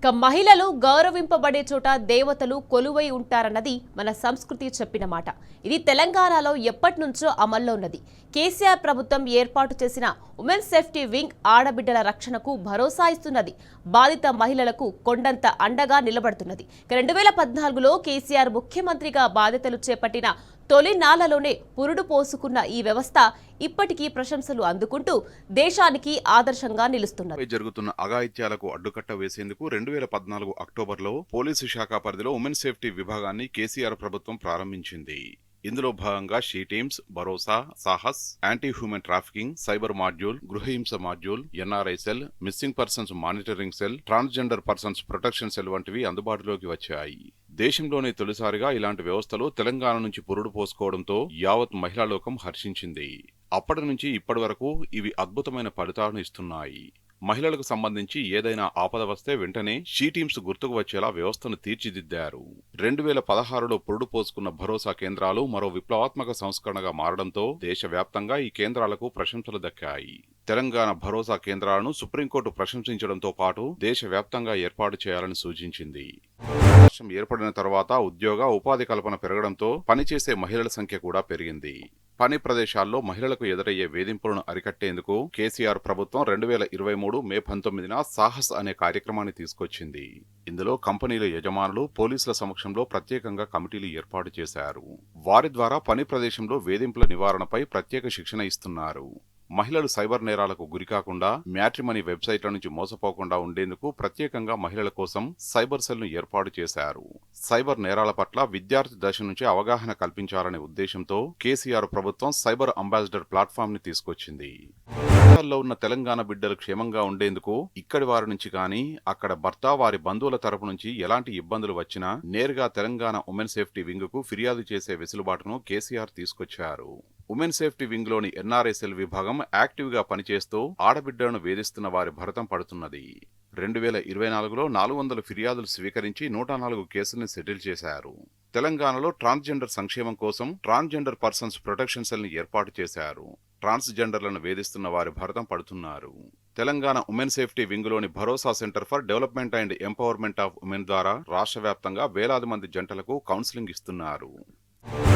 మహిళలు గౌరవింపబడే చోట దేవతలు కొలువై ఉంటారన్నది మన సంస్కృతి చెప్పిన మాట. ఇది తెలంగాణలో ఎప్పటి నుంచో అమల్లో ఉన్నది. కేసీఆర్ ప్రభుత్వం ఏర్పాటు చేసిన ఉమెన్ సేఫ్టీ వింగ్ ఆడబిడ్డల రక్షణకు భరోసా ఇస్తున్నది. బాధిత మహిళలకు కొండంత అండగా నిలబడుతున్నది. 2014లో కేసీఆర్ ముఖ్యమంత్రిగా బాధ్యతలు చేపట్టిన తొలి నాళ్లలోనే పురుడు పోసుకున్న ఈ వ్యవస్థ ఇప్పటికీ ప్రశంసలు అందుకుంటూ దేశానికి ఆదర్శంగా నిలుస్తున్నది. జరుగుతున్న అఘాయిత్యాలకు అడ్డుకట్ట వేసేందుకు 2014 అక్టోబర్లో పోలీసు శాఖ పరిధిలో ఉమెన్ సేఫ్టీ విభాగాన్ని కేసీఆర్ ప్రభుత్వం ప్రారంభించింది. ఇందులో భాగంగా she teams, Bharosa, Sahas, anti human trafficking, cyber module, గృహహింస module, NRI cell, missing persons monitoring cell, transgender persons protection cell వంటివి అందుబాటులోకి వచ్చాయి. దేశంలోనే తొలిసారిగా ఇలాంటి వ్యవస్థలు తెలంగాణ నుంచి పురుడు పోసుకోవడంతో యావత్ మహిళా లోకం హర్షించింది. అప్పటి నుంచి ఇప్పటి వరకు ఇవి అద్భుతమైన ఫలితాలను ఇస్తున్నాయి. మహిళలకు సంబంధించి ఏదైనా ఆపద వస్తే వెంటనే షీ టీమ్స్ గుర్తుకు వచ్చేలా వ్యవస్థను తీర్చిదిద్దారు. 2016లో పురుడు పోసుకున్న భరోసా కేంద్రాలు మరో విప్లవాత్మక సంస్కరణగా మారడంతో దేశవ్యాప్తంగా ఈ కేంద్రాలకు ప్రశంసలు దక్కాయి. తెలంగాణ భరోసా కేంద్రాలను సుప్రీంకోర్టు ప్రశంసించడంతో పాటు దేశవ్యాప్తంగా ఏర్పాటు చేయాలని సూచించింది. రాష్ట్రం ఏర్పడిన తర్వాత ఉద్యోగ ఉపాధి కల్పన పెరగడంతో పనిచేసే మహిళల సంఖ్య కూడా పెరిగింది. పని ప్రదేశాల్లో మహిళలకు ఎదురయ్యే వేధింపులను అరికట్టేందుకు కేసీఆర్ ప్రభుత్వం 2023 మే 19న సాహస్ అనే కార్యక్రమాన్ని తీసుకొచ్చింది. ఇందులో కంపెనీల యజమానులు పోలీసుల సమక్షంలో ప్రత్యేకంగా కమిటీలు ఏర్పాటు చేశారు. వారి ద్వారా పని ప్రదేశంలో వేధింపుల నివారణపై ప్రత్యేక శిక్షణ ఇస్తున్నారు. మహిళలు సైబర్ నేరాలకు గురికాకుండా మ్యాట్రిమనీ వెబ్సైట్ల నుంచి మోసపోకుండా ఉండేందుకు ప్రత్యేకంగా మహిళల కోసం సైబర్ సెల్ ను ఏర్పాటు చేశారు. సైబర్ నేరాల పట్ల విద్యార్థి దశ నుంచి అవగాహన కల్పించాలనే ఉద్దేశంతో కేసీఆర్ ప్రభుత్వం సైబర్ అంబాసిడర్ ప్లాట్ఫామ్ ని తీసుకొచ్చింది. లో ఉన్న తెలంగాణ బిడ్డలు క్షేమంగా ఉండేందుకు ఇక్కడి వారి నుంచి కానీ అక్కడ భర్త వారి బంధువుల తరపు నుంచి ఎలాంటి ఇబ్బందులు వచ్చినా నేరుగా తెలంగాణ ఉమెన్ సేఫ్టీ వింగ్ కు ఫిర్యాదు చేసే వెసులుబాటును కేసీఆర్ తీసుకొచ్చారు. ఉమెన్ సేఫ్టీ వింగ్ లోని ఎన్ఆర్ఐ సెల్ విభాగం యాక్టివ్ గా పనిచేస్తూ ఆడబిడ్డలను వేధిస్తున్న వారి భరతం పడుతున్నది. 2024లో 400 ఫిర్యాదులు స్వీకరించి 104 కేసుల్ని సెటిల్ చేశారు. తెలంగాణలో ట్రాన్స్జెండర్ సంక్షేమం కోసం ట్రాన్స్జెండర్ పర్సన్స్ ప్రొటెక్షన్ సెల్ ని ఏర్పాటు చేశారు. ట్రాన్స్జెండర్లను వేధిస్తున్న వారి భరతం పడుతున్నారు. Telangana women safety వింగులోని Bharosa centre for development and empowerment of women ద్వారా రాష్ట్ర వ్యాప్తంగా వేలాది మంది జంటలకు కౌన్సిలింగ్ ఇస్తున్నారు.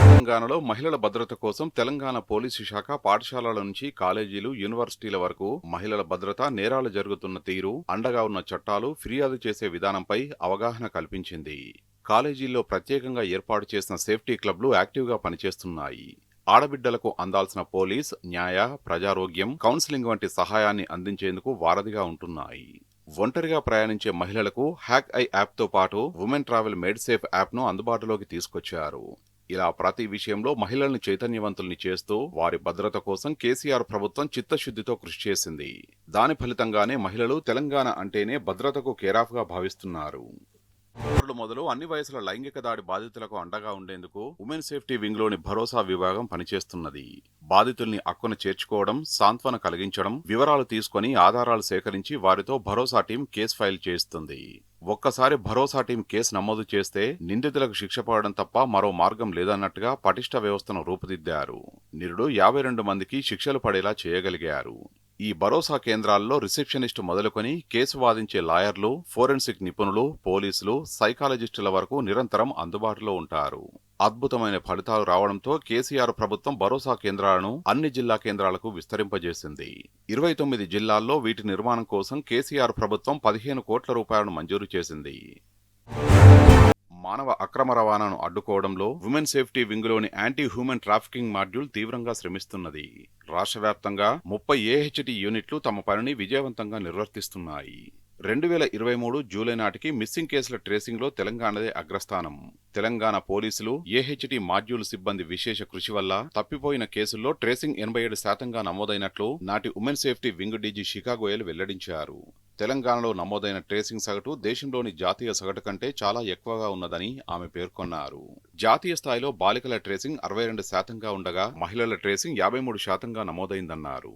తెలంగాణలో మహిళల భద్రత కోసం తెలంగాణ పోలీసు శాఖ పాఠశాలల నుంచి కాలేజీలు, యూనివర్సిటీల వరకు మహిళల భద్రత, నేరాలు జరుగుతున్న తీరు, అండగా ఉన్న చట్టాలు, ఫిర్యాదు చేసే విధానంపై అవగాహన కల్పించింది. కాలేజీల్లో ప్రత్యేకంగా ఏర్పాటు చేసిన సేఫ్టీ క్లబ్లు యాక్టివ్గా పనిచేస్తున్నాయి. ఆడబిడ్డలకు అందాల్సిన పోలీస్, న్యాయ, ప్రజారోగ్యం, కౌన్సిలింగ్ వంటి సహాయాన్ని అందించేందుకు వారధిగా ఉంటున్నాయి. ఒంటరిగా ప్రయాణించే మహిళలకు హ్యాక్ ఐ యాప్తో పాటు ఉమెన్ ట్రావెల్ మేడ్ సేఫ్ యాప్ను అందుబాటులోకి తీసుకొచ్చారు. ఇలా ప్రతి విషయంలో మహిళల్ని చైతన్యవంతుల్ని చేస్తూ వారి భద్రత కోసం కేసీఆర్ ప్రభుత్వం చిత్తశుద్ధితో కృషి చేసింది. దాని ఫలితంగానే మహిళలు తెలంగాణ అంటేనే భద్రతకు కేరాఫ్ గా భావిస్తున్నారు. మొదలు అన్ని వయసుల లైంగిక దాడి బాధితులకు అండగా ఉండేందుకు ఉమెన్ సేఫ్టీ వింగ్ లోని భరోసా విభాగం పనిచేస్తున్నది. బాధితుల్ని అక్కున చేర్చుకోవడం, సాంత్వన కలిగించడం, వివరాలు తీసుకుని ఆధారాలు సేకరించి వారితో భరోసా టీం కేసు ఫైల్ చేస్తుంది. ఒక్కసారి భరోసా టీం కేసు నమోదు చేస్తే నిందితులకు శిక్ష పడడం తప్ప మరో మార్గం లేదన్నట్టుగా పటిష్ట వ్యవస్థను రూపుదిద్దారు. నిరుడు 52 మందికి శిక్షలు పడేలా చేయగలిగారు. ఈ భరోసా కేంద్రాల్లో రిసెప్షనిస్ట్ మొదలుకొని కేసు వాదించే లాయర్లు, ఫోరెన్సిక్ నిపుణులు, పోలీసులు, సైకాలజిస్టుల వరకు నిరంతరం అందుబాటులో ఉంటారు. అద్భుతమైన ఫలితాలు రావడంతో కేసీఆర్ ప్రభుత్వం భరోసా కేంద్రాలను అన్ని జిల్లా కేంద్రాలకు విస్తరింపజేసింది. 29 జిల్లాల్లో వీటి నిర్మాణం కోసం కేసీఆర్ ప్రభుత్వం 15 కోట్ల రూపాయలను మంజూరు చేసింది. మానవ అక్రమ రవాణాను అడ్డుకోవడంలో ఉమెన్ సేఫ్టీ వింగ్లోని యాంటీ హ్యూమన్ ట్రాఫికింగ్ మాడ్యూల్ తీవ్రంగా శ్రమిస్తున్నది. రాష్ట్ర వ్యాప్తంగా 30 ఏహెచ్టీ యూనిట్లు తమ పనిని విజయవంతంగా నిర్వర్తిస్తున్నాయి. 2023 జూలై నాటికి మిస్సింగ్ కేసుల ట్రేసింగ్ లో తెలంగాణదే అగ్రస్థానం. తెలంగాణ పోలీసులు, ఏహెచ్టీ మాడ్యూల్ సిబ్బంది విశేష కృషి వల్ల తప్పిపోయిన కేసుల్లో ట్రేసింగ్ 87% నమోదైనట్లు నాటి ఉమెన్ సేఫ్టీ వింగ్ డీజీ శిఖా గోయల్ వెల్లడించారు. తెలంగాణలో నమోదైన ట్రేసింగ్ సగటు దేశంలోని జాతీయ సగటు కంటే చాలా ఎక్కువగా ఉన్నదని ఆమె పేర్కొన్నారు. జాతీయ స్థాయిలో బాలికల ట్రేసింగ్ 62%గా ఉండగా మహిళల ట్రేసింగ్ 53%గా నమోదైందన్నారు.